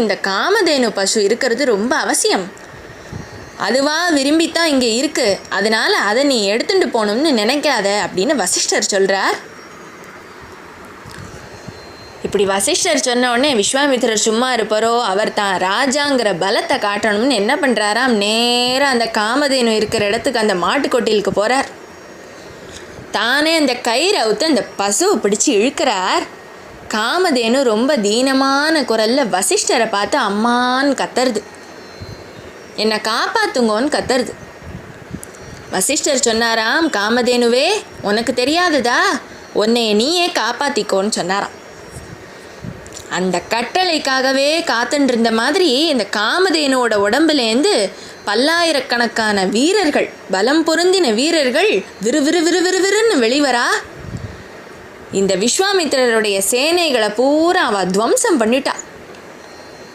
இந்த காமதேனு பசு இருக்கிறது ரொம்ப அவசியம். அதுவாக விரும்பித்தான் இங்கே இருக்குது, அதனால் அதை நீ எடுத்துட்டு போகணும்னு நினைக்காத அப்படின்னு வசிஷ்டர் சொல்கிறார். இப்படி வசிஷ்டர் சொன்ன உடனே விஸ்வாமித்திரர் சும்மா இருப்பாரோ? அவர் தான் ராஜாங்கிற பலத்தை காட்டணும்னு என்ன பண்ணுறாராம், நேராக அந்த காமதேனு இருக்கிற இடத்துக்கு அந்த மாட்டுக்கொட்டிலுக்கு போகிறார். தானே அந்த கயிறை அவுத்து அந்த பசுவை பிடிச்சி இழுக்கிறார். காமதேனு ரொம்ப தீனமான குரலில் வசிஷ்டரை பார்த்து அம்மான்னு கத்துறது, என்னை காப்பாத்துங்கோன்னு கத்துறது. வசிஷ்டர் சொன்னாராம், காமதேனுவே உனக்கு தெரியாததா, உன்னைய நீயே காப்பாற்றிக்கோன்னு சொன்னாராம். அந்த கட்டளைக்காகவே காத்துட்டு இருந்த மாதிரி இந்த காமதேனுவோட உடம்புலேருந்து பல்லாயிரக்கணக்கான வீரர்கள், பலம் பொருந்தின வீரர்கள் விறுவிறுன்னு வெளிவரா. இந்த விஸ்வாமித்திரருடைய சேனைகளை பூரா அவள் துவம்சம் பண்ணிட்டா.